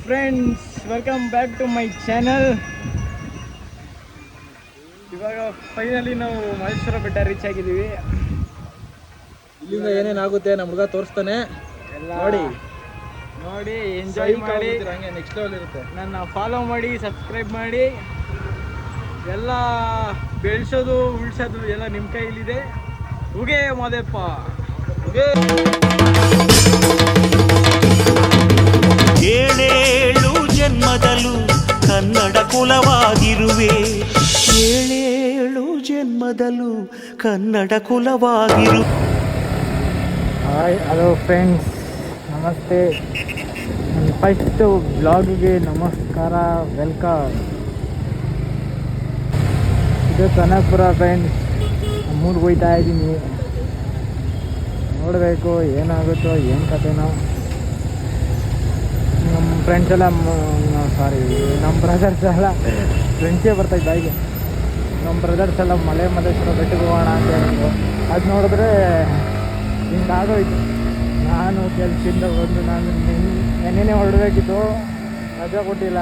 Friends, welcome back to my channel. ಇವಾಗ finally ನಾವು ಮಹೇಶ್ವರ ಬೆಟ್ಟ ರೀಚ್ ಆಗಿದ್ದೀವಿ. ಇಲ್ಲಿಂದ ಏನೇನಾಗುತ್ತೆ ನಮ್ಮ ಹುಡುಗ ತೋರಿಸ್ತಾನೆ, ಎಲ್ಲ ನೋಡಿ ಎಂಜಾಯ್ ಮಾಡಿ. ನೆಕ್ಸ್ಟ್ ಲೆವೆಲ್ ಇರುತ್ತೆ. ನನ್ನ ಫಾಲೋ ಮಾಡಿ, ಸಬ್ಸ್ಕ್ರೈಬ್ ಮಾಡಿ. ಎಲ್ಲ ಬೆಳೆಸೋದು ಉಳಿಸೋದು ಎಲ್ಲ ನಿಮ್ಮ ಕೈಲಿದೆ. ಉಗೆ ಮಾದೇಪ್ಪ, ಉಗೆ. ಏಳೇಳು ಜನ್ಮದಲ್ಲೂ ಕನ್ನಡ ಕುಲವಾಗಿರುವೆ, ಏಳೇಳು ಜನ್ಮದಲ್ಲೂ ಕನ್ನಡ ಕುಲವಾಗಿರು. ಹಾಯ್, ಹಲೋ ಫ್ರೆಂಡ್ಸ್, ನಮಸ್ತೆ. ನನ್ನ ಫಸ್ಟ್ ಬ್ಲಾಗಿಗೆ ನಮಸ್ಕಾರ, ವೆಲ್ಕಮ್. ಇದು ಕನಕಪುರ ಫ್ರೆಂಡ್ಸ್. ನಮ್ಮೂರಿಗೆ ಹೋಗ್ತಾ ಇದ್ದೀನಿ. ನೋಡಬೇಕು ಏನಾಗುತ್ತೋ ಏನು ಕಥೆನೋ. ನಮ್ಮ ಫ್ರೆಂಡ್ಸ್ ಎಲ್ಲ ನಮ್ಮ ಬ್ರದರ್ಸ್ ಎಲ್ಲ ಫ್ರೆಂಡ್ಸೇ ಬರ್ತಾಯಿದ್ದ ಹಾಗೆ. ನಮ್ಮ ಬ್ರದರ್ಸ್ ಎಲ್ಲ ಮಹೇಶ್ವರ ಬೆಟ್ಟಕ್ಕೆ ಹೋಗೋಣ ಅಂತ ಹೇಳಿದ್ರು. ಅದು ನೋಡಿದ್ರೆ ಹಿಂಗಾಗೋಯ್ತು. ನಾನು ಕೆಲಸದಿಂದ ಬಂದು ನೆನ್ನೆ ಹೊರಡಬೇಕಿತ್ತು, ರಜೆ ಕೊಟ್ಟಿಲ್ಲ,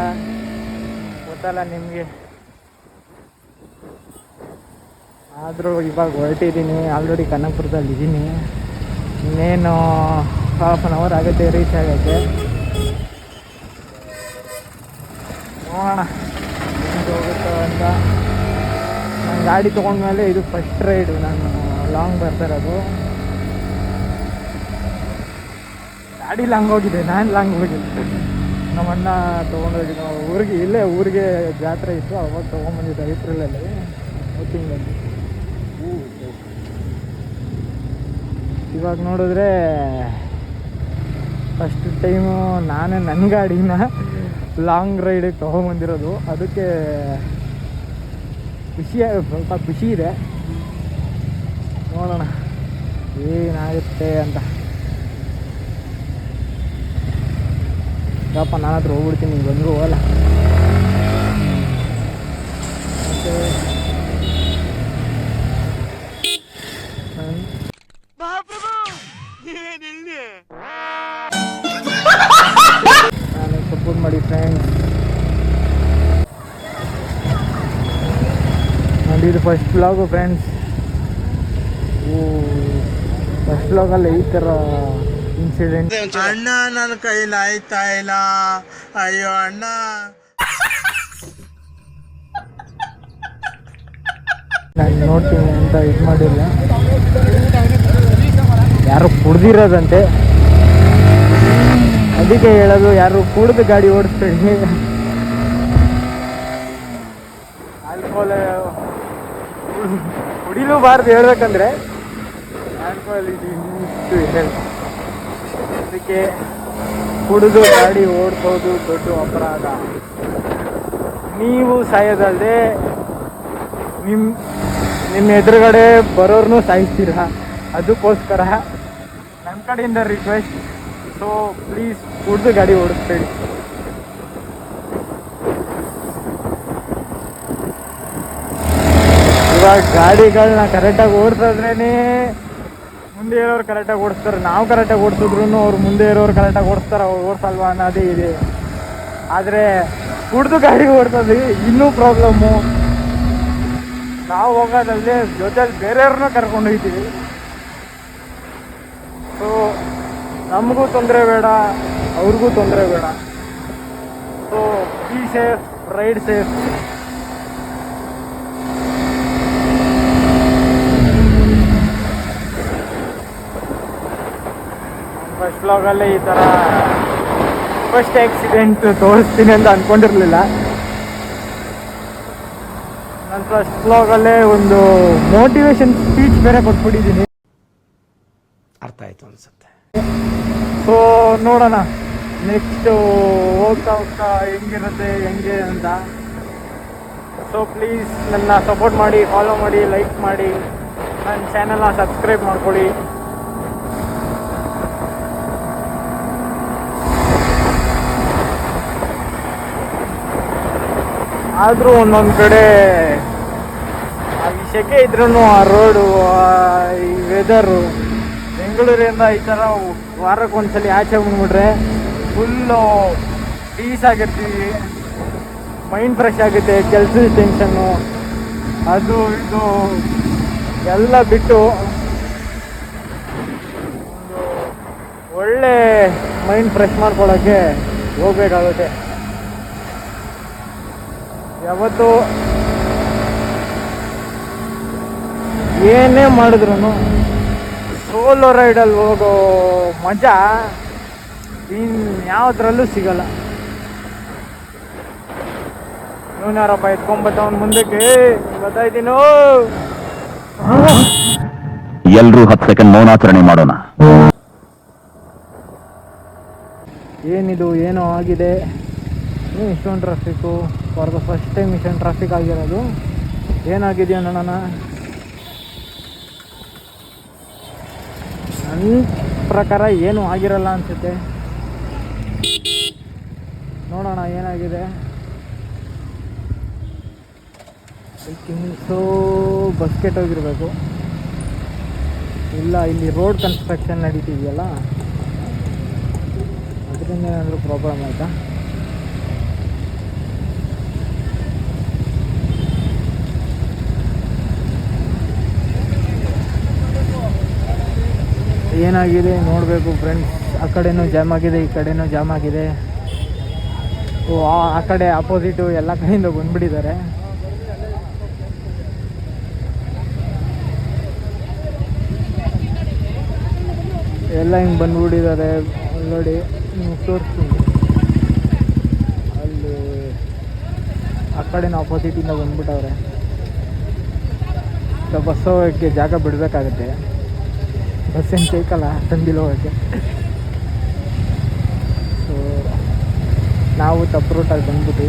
ಗೊತ್ತಲ್ಲ ನಿಮಗೆ. ಆದರೂ ಇವಾಗ ಹೊರಟಿದ್ದೀನಿ. ಆಲ್ರೆಡಿ ಕನಕಪುರದಲ್ಲಿದ್ದೀನಿ. ಇನ್ನೇನು ಹಾಫ್ ಆನ್ ಅವರ್ ಆಗುತ್ತೆ ರೀಚ್ ಆಗೋಕ್ಕೆ. ನೋಡೋಣ ಹೆಂಗೆ ಹೋಗುತ್ತೋ ಅಂತ. ನಾನು ಗಾಡಿ ತೊಗೊಂಡ್ಮೇಲೆ ಇದು ಫಸ್ಟ್ ರೈಡು ನಾನು ಲಾಂಗ್ ಬರ್ತಾ ಇರೋದು. ಗಾಡಿ ಲಾಂಗ್ ಹೋಗಿದೆ, ನಾನು ಲಾಂಗ್ ಹೋಗಿದ್ದೆ. ನಮ್ಮ ಅಣ್ಣ ತೊಗೊಂಡೋಗಿದ್ದು ಊರಿಗೆ, ಇಲ್ಲೇ ಊರಿಗೆ ಜಾತ್ರೆ ಇತ್ತು, ಅವಾಗ ತೊಗೊಂಬಂದಿದ್ದೆ ಏಪ್ರಿಲಲ್ಲಿ, ತಿಂಗಳಲ್ಲಿ. ಇವಾಗ ನೋಡಿದ್ರೆ ಫಸ್ಟ್ ಟೈಮು ನಾನೇ ನನ್ನ ಗಾಡಿನ ಲಾಂಗ್ ರೈಡಿಗೆ ತೊಗೊಂಬಂದಿರೋದು. ಅದಕ್ಕೆ ಸ್ವಲ್ಪ ಖುಷಿ ಇದೆ. ನೋಡೋಣ ಏನಾಗುತ್ತೆ ಅಂತ. ಯಪ್ಪ, ನಾನು ಹತ್ರ ಹೋಗ್ಬಿಡ್ತೀನಿ, ಬಂದರೂ ಹೋಗಲ್ಲ. ಮತ್ತು ನಾನು ಸಪೋರ್ಟ್ ಮಾಡಿ ಫ್ರೆಂಡ್ಸ್. ನೋಡಿ, ಇದು ಫಸ್ಟ್ ವ್ಲಾಗು ಫ್ರೆಂಡ್ಸ್. ಫಸ್ಟ್ ವ್ಲಾಗಲ್ಲಿ ಈ ಥರ ಇನ್ಸಿಡೆಂಟ್. ಅಣ್ಣ, ನನ್ನ ಕೈಲಿ ಆಯ್ತಾ ಇಲ್ಲ, ಅಯ್ಯೋ ಅಣ್ಣ. ನಾನು ನೋಡ್ತೀನಿ ಅಂತ ಇದು ಮಾಡಿಲ್ಲ. ಯಾರು ಕುಡ್ದಿರೋದಂತೆ, ಅದಕ್ಕೆ ಹೇಳೋದು, ಯಾರು ಕುಡ್ದು ಗಾಡಿ ಓಡಿಸ್ಬೇಡಿ. ಆಲ್ಕೋಹಾಲ್ ಕುಡಿಲೂಬಾರ್ದು ಹೇಳ್ಬೇಕಂದ್ರೆ. ಆಲ್ಕೋಹಾಲ್ ಇದು ಇನ್ನಿಷ್ಟು ಹೇಳಿ. ಅದಕ್ಕೆ ಕುಡಿದು ಗಾಡಿ ಓಡಿಸೋದು ದೊಡ್ಡ ಅಪರಾಧ. ನೀವು ಸಾಯೋದಲ್ಲದೆ ನಿಮ್ಮ ಎದುರುಗಡೆ ಬರೋರ್ನೂ ಸಾಯಿಸ್ತೀರ. ಅದಕ್ಕೋಸ್ಕರ ನನ್ನ ಕಡೆಯಿಂದ ರಿಕ್ವೆಸ್ಟ್. ಸೊ ಪ್ಲೀಸ್ ಕುಡಿದು ಗಾಡಿ ಓಡಿಸ್ಬೇಡಿ. ಇವಾಗ ಗಾಡಿಗಳನ್ನ ಕರೆಕ್ಟಾಗಿ ಓಡಿಸಿದ್ರೇ ಮುಂದೆ ಇರೋರು ಕರೆಕ್ಟಾಗಿ ಓಡಿಸ್ತಾರೆ. ನಾವು ಕರೆಕ್ಟಾಗಿ ಓಡಿಸಿದ್ರು ಅವ್ರು ಮುಂದೆ ಇರೋರು ಕರೆಕ್ಟಾಗಿ ಓಡಿಸ್ತಾರೆ, ಅವ್ರು ಓಡಿಸಲ್ವಾ ಅನ್ನೋದೇ ಇದೆ. ಆದರೆ ಕುಡಿದು ಗಾಡಿ ಓಡಿಸೋದು ಇನ್ನೂ ಪ್ರಾಬ್ಲಮ್ಮು. ನಾವು ಹೋಗೋದಲ್ಲದೆ ಜೊತೆಲಿ ಬೇರೆಯವ್ರನ್ನೂ ಕರ್ಕೊಂಡು ಹೋಗ್ತೀವಿ. ಸೊ ನಮಗೂ ತೊಂದರೆ ಬೇಡ, ಅವ್ರಿಗೂ ತೊಂದರೆ ಬೇಡ. So be safe, ride safe. First ವ್ಲಾಗಲ್ಲೇ ಈ ಥರ ಫಸ್ಟ್ ಆಕ್ಸಿಡೆಂಟ್ ತೋರಿಸ್ತೀನಿ ಅಂತ ಅಂದ್ಕೊಂಡಿರಲಿಲ್ಲ. ನನ್ನ ಫಸ್ಟ್ ವ್ಲಾಗಲ್ಲೇ ಒಂದು ಮೋಟಿವೇಶನ್ ಸ್ಪೀಚ್ ಬೇರೆ ಕೊಟ್ಬಿಟ್ಟಿದ್ದೀನಿ. ಅರ್ಥ ಆಯ್ತು ಅನ್ಸುತ್ತೆ. ಸೊ ನೋಡೋಣ ನೆಕ್ಸ್ಟು ಹೋಗ್ತಾ ಹೋಗ್ತಾ ಹೆಂಗಿರುತ್ತೆ ಹೆಂಗೆ ಅಂತ. ಸೊ ಪ್ಲೀಸ್ ನನ್ನ ಸಪೋರ್ಟ್ ಮಾಡಿ, ಫಾಲೋ ಮಾಡಿ, ಲೈಕ್ ಮಾಡಿ, ನನ್ನ ಚಾನಲ್ನ ಸಬ್ಸ್ಕ್ರೈಬ್ ಮಾಡ್ಕೊಳ್ಳಿ. ಆದರೂ ಒಂದೊಂದು ಕಡೆ ಈ ಸೆಕೆ ಇದ್ರೂ ಆ ರೋಡು, ಈ ವೆದರು, ಬೆಂಗಳೂರಿಂದ ಈ ಥರ ವಾರಕ್ಕೊಂದ್ಸಲಿ ಆಚೆ ಬಂದ್ಬಿಟ್ರೆ ಫುಲ್ಲು ಪೀಸ್ ಆಗಿರ್ತೀವಿ, ಮೈಂಡ್ ಫ್ರೆಶ್ ಆಗುತ್ತೆ. ಕೆಲಸದ ಟೆನ್ಷನ್ನು ಅದು ಇದು ಎಲ್ಲ ಬಿಟ್ಟು ಒಂದು ಒಳ್ಳೆ ಮೈಂಡ್ ಫ್ರೆಶ್ ಮಾಡ್ಕೊಳ್ಳೋಕ್ಕೆ ಹೋಗ್ಬೇಕಾಗುತ್ತೆ. ಯಾವತ್ತು ಏನೇ ಮಾಡಿದ್ರು ಸೋಲೋ ರೈಡಲ್ಲಿ ಹೋಗೋ ಮಜಾ ಇನ್ಯಾವುದ್ರಲ್ಲೂ ಸಿಗಲ್ಲ. ಇವನಾರಪ್ಪ ಎತ್ಕೊಂಬತ್ತವನ್ ಮುಂದಕ್ಕೆ ಗೊತ್ತಾಯ್ತೀನೋ. ಎಲ್ರೂ 10 ಸೆಕೆಂಡ್ ಮೌನಾಚರಣೆ ಮಾಡೋಣ. ಏನಿದು ಏನೋ ಆಗಿದೆ, ಇಷ್ಟೊಂದು traffic. For the first time ಇಷ್ಟೊಂದು ಟ್ರಾಫಿಕ್ ಆಗಿರೋದು. ಏನಾಗಿದೆಯೋ ನೋಡೋಣ. ನನ್ನ ಪ್ರಕಾರ ಏನೂ ಆಗಿರಲ್ಲ ಅನಿಸುತ್ತೆ. ನೋಡೋಣ ಏನಾಗಿದೆ. ಐ ಥಿಂಕ್ ಸೊ ಬಸ್ ಕೆಟ್ಟೋಗಿರಬೇಕು. ಇಲ್ಲ, ಇಲ್ಲಿ ರೋಡ್ ಕನ್ಸ್ಟ್ರಕ್ಷನ್ ನಡೀತಿದೆಯಲ್ಲ, ಅದರಿಂದ ಏನಾದರೂ ಪ್ರಾಬ್ಲಮ್ ಆಯಿತಾ? ಏನಾಗಿದೆ ನೋಡಬೇಕು ಫ್ರೆಂಡ್ಸ್. ಆ ಕಡೆನೂ ಜಾಮ್ ಆಗಿದೆ, ಈ ಕಡೆನೂ ಜಾಮ್ ಆಗಿದೆ. ಓ, ಆ ಕಡೆ ಆಪೋಸಿಟು ಎಲ್ಲ ಕಡೆಯಿಂದ ಬಂದ್ಬಿಟ್ಟಿದ್ದಾರೆ. ಎಲ್ಲ ಹಿಂಗೆ ಬಂದ್ಬಿಟ್ಟಿದ್ದಾರೆ ನೋಡಿ. ನೀವು ತೋರಿಸ್ತೀನಿ, ಅಲ್ಲಿ ಆ ಕಡೆನೂ ಆಪೋಸಿಟಿಂದ ಬಂದ್ಬಿಟ್ಟವ್ರೆ. ಬಸ್ ಹೋಗೋಕ್ಕೆ ಜಾಗ ಬಿಡಬೇಕಾಗತ್ತೆ. ಬಸ್ ಏನು ಬೇಕಲ್ಲ ತಂದಿಲ್ಲ ಹೋಗೋಕ್ಕೆ. ಸೊ ನಾವು ತಪ್ಪು ರೂಟಲ್ಲಿ ಬಂದ್ಬಿಟ್ವಿ.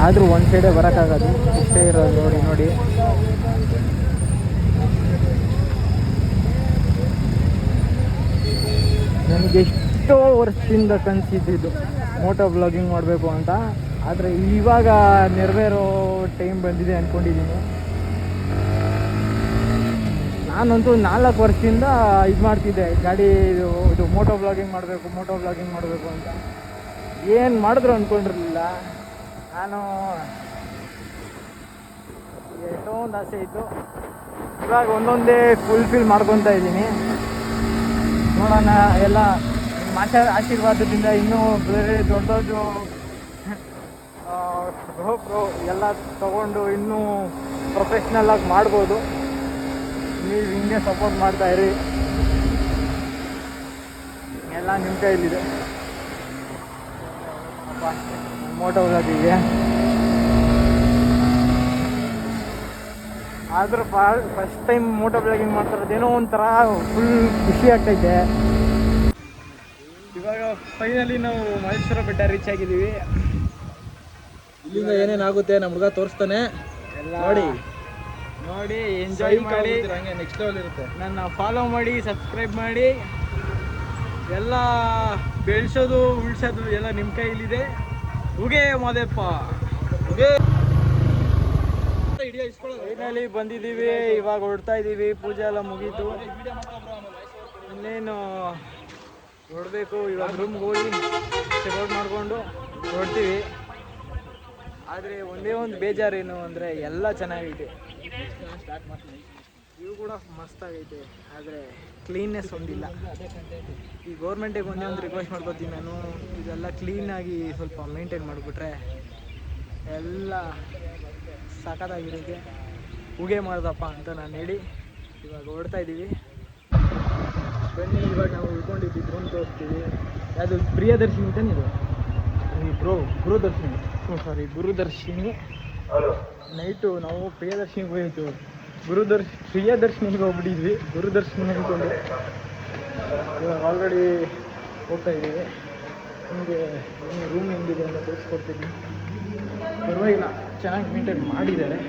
ಆದರೂ ಒಂದು ಸೈಡೇ ಬರೋಕ್ಕಾಗೋದು, ಇಷ್ಟೇ ಇರೋದು. ನೋಡಿ ನೋಡಿ, ನನಗೆ ಎಷ್ಟೋ ವರ್ಷದಿಂದ ಕನಸಿದ್ದು ಮೋಟೋ ಬ್ಲಾಗಿಂಗ್ ಮಾಡಬೇಕು ಅಂತ. ಆದರೆ ಇವಾಗ ನೆರವೇರೋ ಟೈಮ್ ಬಂದಿದೆ ಅಂದ್ಕೊಂಡಿದ್ದೀನಿ. ನಾನಂತೂ 4 ವರ್ಷದಿಂದ ಇದು ಮಾಡ್ತಿದ್ದೆ, ಗಾಡಿ ಇದು ಮೋಟೋ ಬ್ಲಾಗಿಂಗ್ ಮಾಡಬೇಕು ಅಂತ. ಏನು ಮಾಡಿದ್ರು ಅಂದ್ಕೊಂಡಿರಲಿಲ್ಲ ನಾನು. ಎಷ್ಟೊಂದು ಆಸೆ ಇತ್ತು, ಇವಾಗ ಒಂದೊಂದೇ ಫುಲ್ಫಿಲ್ ಮಾಡ್ಕೊತಾ ಇದ್ದೀನಿ. ನೋಡೋಣ, ಎಲ್ಲ ನಿಮ್ಮ ಆಶೀರ್ವಾದದಿಂದ ಇನ್ನೂ ಬೇರೆ ದೊಡ್ಡ GoPro ಎಲ್ಲ ತಗೊಂಡು ಇನ್ನೂ ಪ್ರೊಫೆಷ್ನಲ್ಲಾಗಿ ಮಾಡ್ಬೋದು. ನೀವು ಹಿಂಗೆ ಸಪೋರ್ಟ್ ಮಾಡ್ತಾಯಿರಿ, ಎಲ್ಲ ನಿಮ್ಮ ಕೈಲಿದೆ. ಮೋಟೋ ಬ್ಲಾಗಿಗೆ ಆದರೂ ಫಸ್ಟ್ ಟೈಮ್ ಮೋಟೋ ಬ್ಲಾಗಿಂಗ್ ಮಾಡ್ತಾರದೇನೋ ಒಂಥರ ಫುಲ್ ಖುಷಿ ಆಗ್ತೈತೆ. ಇವಾಗ ಫೈನಲಿ ನಾವು ಮಹೇಶ್ವರ ಬೆಟ್ಟ ರೀಚ್ ಆಗಿದ್ದೀವಿ. ಇಲ್ಲಿಂದ ಏನೇನಾಗುತ್ತೆ ನಮ್ಮ ಹುಡುಗ ತೋರಿಸ್ತಾನೆ. ಎಲ್ಲ ನೋಡಿ ಎಂಜಾಯ್ ಮಾಡಿ. ಹಂಗೆ ನೆಕ್ಸ್ಟ್ ಲೆವೆಲ್ ಇರುತ್ತೆ. ನನ್ನ ಫಾಲೋ ಮಾಡಿ, ಸಬ್ಸ್ಕ್ರೈಬ್ ಮಾಡಿ. ಎಲ್ಲ ಬೆಳೆಸೋದು ಉಳಿಸೋದು ಎಲ್ಲ ನಿಮ್ಮ ಕೈಲಿದೆ. ಉಗೆ ಮಾದೇಪ್ಪ, ಉಗೆ. ಫೈನಲಿ ಬಂದಿದ್ದೀವಿ, ಇವಾಗ ಹೊರಡ್ತಾ ಇದ್ದೀವಿ. ಪೂಜೆ ಎಲ್ಲ ಮುಗೀತು, ಇನ್ನೇನು ಹೊರಡಬೇಕು. ಇವಾಗ ರೂಮ್ಗೆ ಹೋಗಿ ಚೆಕ್ಔಟ್ ಮಾಡಿಕೊಂಡು ಹೊರಡ್ತೀವಿ. ಆದರೆ ಒಂದೇ ಒಂದು ಬೇಜಾರೇನು ಅಂದರೆ ಎಲ್ಲ ಚೆನ್ನಾಗೈತೆ, ಇವು ಕೂಡ ಮಸ್ತಾಗೈತೆ. ಆದರೆ ಕ್ಲೀನ್ನೆಸ್ ಒಂದಿಲ್ಲ. ಈ ಗೌರ್ಮೆಂಟಿಗೆ ಒಂದೇ ಒಂದು ರಿಕ್ವೆಸ್ಟ್ ಮಾಡ್ಕೊತೀನಿ ನಾನು, ಇದೆಲ್ಲ ಕ್ಲೀನಾಗಿ ಸ್ವಲ್ಪ ಮೇಂಟೈನ್ ಮಾಡಿಬಿಟ್ರೆ ಎಲ್ಲ ಸಾಕಾಗಿರುತ್ತೆ. ಉಗೆ ಮಾಡ್ದಪ್ಪ ಅಂತ ನಾನು ಹೇಳಿ ಇವಾಗ ಹೊರಡ್ತಾ ಇದ್ದೀವಿ. ಬನ್ನಿ, ಇವಾಗ ನಾವು ಉಳ್ಕೊಂಡಿದ್ದು ರೂಮ್ ತೋರಿಸ್ತೀವಿ. ಅದು ಪ್ರಿಯದರ್ಶಿನಿ ತಾನೇ ಇದು? ಗುರುದರ್ಶಿನಿ. ನೈಟು ನಾವು ಪ್ರಿಯದರ್ಶಿನಿಗೆ ಹೋಯಿತು, ಪ್ರಿಯದರ್ಶಿನಿಗೆ ಹೋಗ್ಬಿಟ್ಟಿದ್ವಿ, ಗುರುದರ್ಶಿನಿ ಅಂದ್ಕೊಂಡು. ಇವಾಗ ಆಲ್ರೆಡಿ ಹೋಗ್ತಾ ಇದ್ದೀವಿ. ನಿಮಗೆ ರೂಮ್ ಹೆಂಗಿದೆ ಅಂತ ತೋರಿಸ್ಕೊಡ್ತೀನಿ. ಪರವಾಗಿಲ್ಲ, ಚೆನ್ನಾಗಿ ಮೇಂಟೈನ್ ಮಾಡಿದ್ದಾರೆ.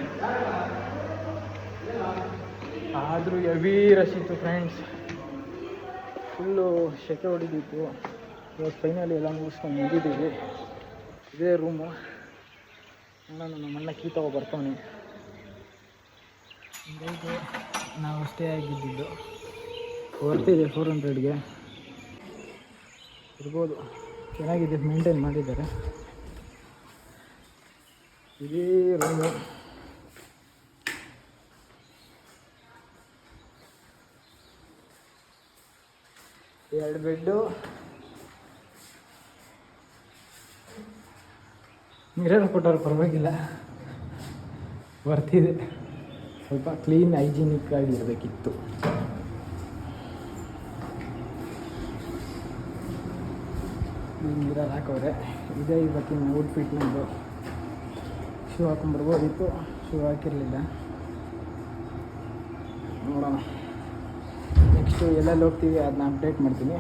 ಆದರೂ ಹೆವಿ ರಶ್ ಇತ್ತು ಫ್ರೆಂಡ್ಸ್. ಫುಲ್ಲು ಸೆಕೆ ಹೊಡಿದಿತ್ತು. ಇವಾಗ ಫೈನಲಿ ಎಲ್ಲ ಮುಗಿಸ್ಕೊಂಡು ನಿಂತಿದ್ದೀವಿ. ಇದೇ ರೂಮು. ನಾನು ನಮ್ಮಣ್ಣ ಕೀ ತಗೋ ಬರ್ತಾನೆ. ಸ್ಟೇ ಆಗಿದ್ದು ಬರ್ತಿದೆ 400ಗೆ ಇರ್ಬೋದು. ಚೆನ್ನಾಗಿದೆ, ಮೇಂಟೈನ್ ಮಾಡಿದ್ದಾರೆ. ಇದೇ ರೂಮು. ಎರಡು ಬೆಡ್ಡು, ಮಿರರ್ ಕೊಟ್ಟವ್ರು ಪರವಾಗಿಲ್ಲ, ಬರ್ತಿದೆ. ಸ್ವಲ್ಪ ಕ್ಲೀನ್ ಹೈಜಿನಿಕ್ ಆಗಿರಬೇಕಿತ್ತು. ಮಿರರ್ ಹಾಕವ್ರೆ. ಇದೇ ಇವತ್ತಿನ ಔಟ್ಫಿಟ್ ನಮ್ಮದು. ಶೂ ಹಾಕೊಂಡ್ಬರ್ಬೋದಿತ್ತು, ಶೂ ಹಾಕಿರಲಿಲ್ಲ. ನೋಡೋಣ ನೆಕ್ಸ್ಟು ಎಲ್ಲೆಲ್ಲಿ ಹೋಗ್ತೀವಿ ಅದನ್ನ ಅಪ್ಡೇಟ್ ಮಾಡ್ತೀನಿ.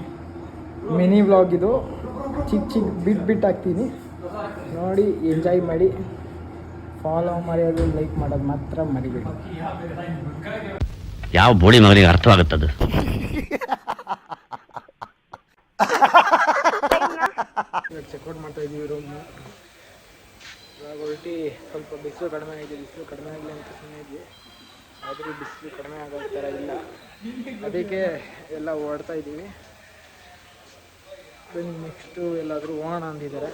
ಮಿನಿ ವ್ಲಾಗ್ ಇದು, ಚಿಕ್ಕ ಬಿಟ್ಟು ಹಾಕ್ತೀನಿ. ನೋಡಿ ಎಂಜಾಯ್ ಮಾಡಿ, ಫಾಲೋ ಮಾಡೋದು, ಲೈಕ್ ಮಾಡೋದು ಮಾತ್ರ ಮರಿಬೇಡಿ. ಯಾವ ಬೋಳಿ ಮಗನಿಗೆ ಅರ್ಥವಾಗುತ್ತದು? ಚೆಕ್ಔಟ್ ಮಾಡ್ತಾ ಇದ್ದೀವಿ ರೂಮು. ಇವಾಗ ಹೊರಟಿ ಸ್ವಲ್ಪ ಬಿಸಿಲು ಕಡಿಮೆ ಆಗಿದೆ. ಬಿಸಿಲು ಕಡಿಮೆ ಆಗಲಿ ಅಂತ ಸುಮ್ಮನೆ ಇದ್ವಿ, ಆದರೂ ಬಿಸಿಲು ಕಡಿಮೆ ಆಗೋ ಥರ ಇಲ್ಲ. ಅದಕ್ಕೆ ಎಲ್ಲ ಓಡ್ತಾ ಇದ್ದೀವಿ. ನೆಕ್ಸ್ಟು ಎಲ್ಲಾದರೂ ಹೋಗೋಣ ಅಂದಿದ್ದಾರೆ.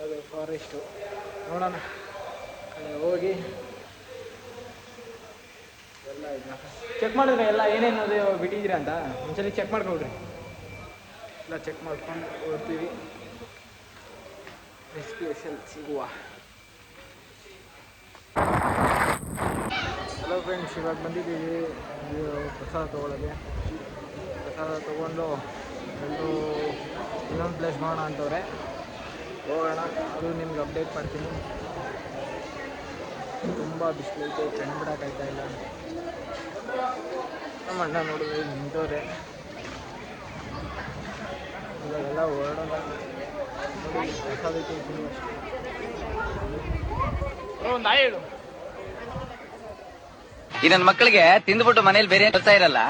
ಅದು ಫಾರೆಸ್ಟು ನೋಡೋಣ, ಹೋಗಿ ಎಲ್ಲ ಇದನ್ನ ಚೆಕ್ ಮಾಡಿದ್ರೆ ಎಲ್ಲ ಏನೇನು ಅದು ಬಿಟ್ಟಿದ್ದೀರಾ ಅಂತ ಒಂದ್ಸಲಿ ಚೆಕ್ ಮಾಡ್ಕೊಳ್ರಿ. ಎಲ್ಲ ಚೆಕ್ ಮಾಡ್ಕೊಂಡು ಹೋಗ್ತೀವಿ. ಡೆಸ್ಟಿನೇಷನ್ ಸಿಗುವ. ಹಲೋ ಫ್ರೆಂಡ್ಸ್, ಇವಾಗ ಬಂದಿದ್ದೀವಿ ಪ್ರಸಾದ ತೊಗೊಳಗೆ. ಪ್ರಸಾದ ತೊಗೊಂಡು ಎಲ್ಲರೂ ಇನ್ನೊಂದು ಪ್ಲೇಸ್ ಮಾಡೋಣ ಅಂತವ್ರೆ. ಹೋಗೋಣ, ಅದು ನಿಮ್ಗೆ ಅಪ್ಡೇಟ್ ಮಾಡ್ತೀನಿ. ತುಂಬ ಬಿಸಿಲೈತೆ, ಕಣ್ಣು ಬಿಡೋಕ್ಕಾಗ್ತಾ ಇಲ್ಲ. ನಮ್ಮ ಅಣ್ಣ ನೋಡಿದ್ರೆ ನಿಂತವ್ರೆ. ಇವಾಗೆಲ್ಲ ಹೊರಡೋಣ. ನೋಡಿ ಪ್ರಸಾದಕ್ಕೆ ಇದ್ದೀವಿ ಅಷ್ಟೇ. ಒಂದು ಹೇಳು, ಈ ನನ್ನ ಮಕ್ಕಳಿಗೆ ತಿಂದ್ಬಿಟ್ಟು ಮನೇಲಿ ಬೇರೆ ಕೆಲಸ ಇರಲ್ಲ,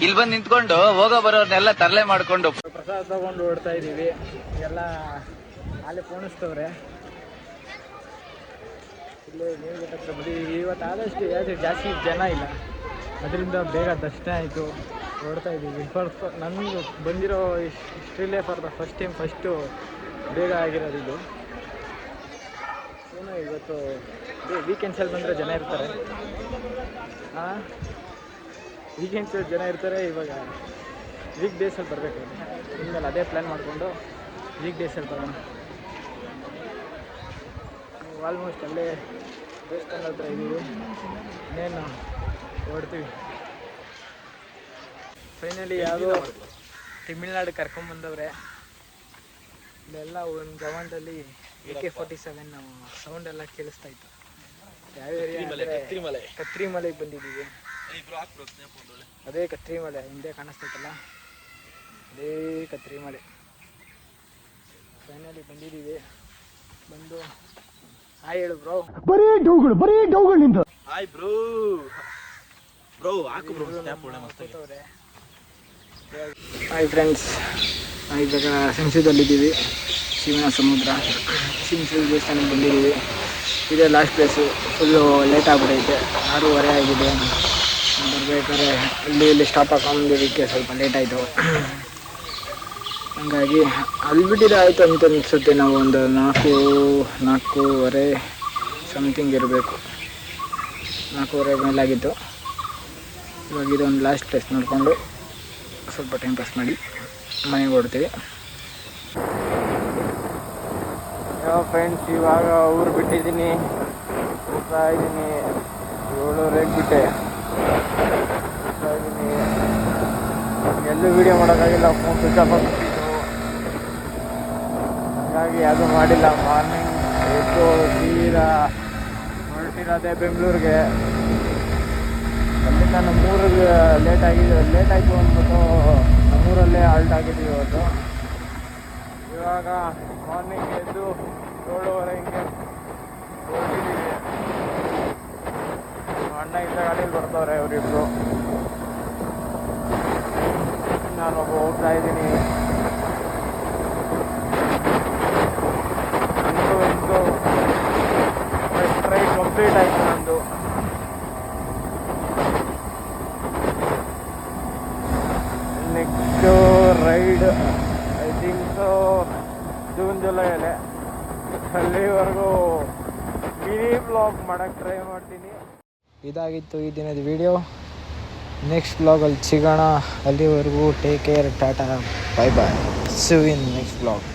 ಇಲ್ಲಿ ಬಂದು ನಿಂತ್ಕೊಂಡು ಹೋಗೋ ಬರೋರ್ನೆಲ್ಲ ತರಲೆ ಮಾಡ್ಕೊಂಡು ಪ್ರಸಾದ ತಗೊಂಡು ಓಡ್ತಾ ಇದ್ದೀವಿ. ಎಲ್ಲ ಅಲ್ಲೇ ಪೋಣಿಸ್ತವ್ರೆ. ಇಲ್ಲೇ ನೀರು ಗೊತ್ತಾಗ್ತದೆ ಬರೀ ಇವತ್ತು ಆದಷ್ಟು ಯಾವ್ದು ಜಾಸ್ತಿ ಜನ ಇಲ್ಲ, ಅದರಿಂದ ಬೇಗ ದರ್ಶನ ಆಯಿತು. ಓಡ್ತಾ ಇದ್ದೀವಿ. ನನಗೆ ಬಂದಿರೋ ಹಿಸ್ಟ್ರಿಲೇ for the first time first ಬೇಗ ಆಗಿರೋದು ಇದು. ಏನೋ ಇವತ್ತು ವೀಕೆಂಡ್ಸಲ್ಲಿ ಬಂದರೆ ಜನ ಇರ್ತಾರೆ. ವೀಕೆಂಡ್ಸಲ್ಲಿ ಜನ ಇರ್ತಾರೆ. ಇವಾಗ ವೀಕ್ ಡೇಸಲ್ಲಿ ಬರಬೇಕು. ಇನ್ಮೇಲೆ ಅದೇ ಪ್ಲ್ಯಾನ್ ಮಾಡಿಕೊಂಡು ವೀಕ್ ಡೇಸಲ್ಲಿ ಬರೋಣ. ಆಲ್ಮೋಸ್ಟ್ ಅಲ್ಲೇ ದೇವಸ್ಥಾನ ಹತ್ರ ಇದ್ದೀವಿ. ಇನ್ನೇನು ಓಡ್ತೀವಿ. ಫೈನಲಿ ಯಾವುದೋ ತಮಿಳ್ನಾಡು ಕರ್ಕೊಂಬಂದವ್ರೆ. ಇಲ್ಲೆಲ್ಲ ಒಂದು ಗ್ರೌಂಡಲ್ಲಿ AK-47 ಸೌಂಡ್ ಎಲ್ಲ ಕೇಳಿಸ್ತಾ ಇತ್ತು. ಯಾವ ಏರಿಯಾ ಅಂದರೆ ಕತ್ರಿ ಮಲೆಗೆ ಬಂದಿದ್ದೀವಿ. ಅದೇ ಕತ್ರಿ ಮಲೆ ಹಿಂದೆ ಕಾಣಿಸ್ತೈತಲ್ಲ, ಅದೇ ಕತ್ರಿ ಮಲೆ. ಫೈನಲಿ ಬಂದಿದ್ದೀವಿ. ಬಂದು ಹಾಯ್ ಹೇಳು ಬ್ರೋ. ಬರೀ ಡೌಗಳು ನಿಂದು. Hi bro. ಬ್ರೋ ಹಾಕು ಬ್ರೋ, ಸ್ನ್ಯಾಪ್ ಒಳ್ಳೆ ಮಸ್ತಾಗಿದೆ. ಹಾಯ್ ಫ್ರೆಂಡ್ಸ್, ಇವಾಗ ಸಿಂಸದಲ್ಲಿದ್ದೀವಿ. ಶಿವನ ಸಮುದ್ರ ಸಿಂಸದ ದೇವಸ್ಥಾನಕ್ಕೆ ಬಂದಿದ್ದೀವಿ. ಇದೇ ಲಾಸ್ಟ್ ಪ್ಲೇಸು. ಫುಲ್ಲು ಲೇಟ್ ಆಗ್ಬಿಟ್ಟೈತೆ, 6:30 ಆಗಿದೆ. ಬರಬೇಕಾದ್ರೆ ಇಲ್ಲಿ ಸ್ಟಾಪ್ ಹಾಕೊಂಡಿದ್ದಕ್ಕೆ ಸ್ವಲ್ಪ ಲೇಟ್ ಆಯಿತು. ಹಂಗಾಗಿ ಅಲ್ಲಿ ಬಿಟ್ಟಿದ್ರೆ ಆಯಿತು ಅಂತ ಅನಿಸುತ್ತೆ. ನಾವು ಒಂದು 4:30 ಸಮಥಿಂಗ್ ಇರಬೇಕು. 4:30 ಮೇಲಾಗಿತ್ತು. ಇವಾಗ ಇದೊಂದು ಲಾಸ್ಟ್ ಪ್ಲೇಸ್ ನೋಡಿಕೊಂಡು ಸ್ವಲ್ಪ ಟೈಮ್ ಪಾಸ್ ಮಾಡಿ ಮನೆಗೆ ಹೊಡ್ತೀವಿ. ಫ್ರೆಂಡ್ಸ್, ಇವಾಗ ಊರು ಬಿಟ್ಟಿದ್ದೀನಿ. ಹೋಗ್ತಾ ಇದ್ದೀನಿ. 7:30ಗೆ ಬಿಟ್ಟೆ. ಹೋಗ್ತಾ ಇದ್ದೀನಿ. ಎಲ್ಲೂ ವೀಡಿಯೋ ಮಾಡೋಕ್ಕಾಗಿಲ್ಲ, ಫೋನ್ ಸ್ವಿಚ್ ಆಫ್ ಆಗಿಬಿಟ್ಟಿತ್ತು. ಹಾಗಾಗಿ ಯಾವುದೂ ಮಾಡಿಲ್ಲ. ಮಾರ್ನಿಂಗ್ ಎದ್ದು ತೀರಾ ಹೊರಟಿರೋದೆ ಬೆಂಗಳೂರಿಗೆ. ಅಲ್ಲಿಂದ ನಮ್ಮೂರಿಗೆ ಲೇಟ್ ಆಯಿತು ಅಂದ್ಬಿಟ್ಟು ನಮ್ಮೂರಲ್ಲೇ ಹಾಲ್ಟ್ ಆಗಿದ್ದೀವಿ ಇವತ್ತು. ಇವಾಗ ಮಾರ್ನಿಂಗ್ ಎದ್ದು 7:30 ಹಿಂಗೆ ಹೊರಟಿದ್ದೀವಿ. ಅಣ್ಣ ಇದ್ದ ಗಾಡೀಲಿ ಬರ್ತಾವ್ರೆ ಅವರಿಬ್ಬರು. ನಾನೊಬ್ಬ ಹೋಗ್ತಾ ಇದ್ದೀನಿ. ಇಂದು ಫಸ್ಟ್ ರೈಡ್ ಕಂಪ್ಲೀಟ್ ಆಯಿತು ನಂದು. ಜೂನ್ ಜುಲೈಯಲ್ಲೇ. ಅಲ್ಲಿವರೆಗೂ ಮಿನಿ ಬ್ಲಾಗ್ ಮಾಡೋಕ್ಕೆ ಟ್ರೈ ಮಾಡ್ತೀನಿ. ಇದಾಗಿತ್ತು ಈ ದಿನದ ವಿಡಿಯೋ. ನೆಕ್ಸ್ಟ್ ಬ್ಲಾಗಲ್ಲಿ ಸಿಗೋಣ. ಅಲ್ಲಿವರೆಗೂ take care, tata, bye bye. See you in next blog.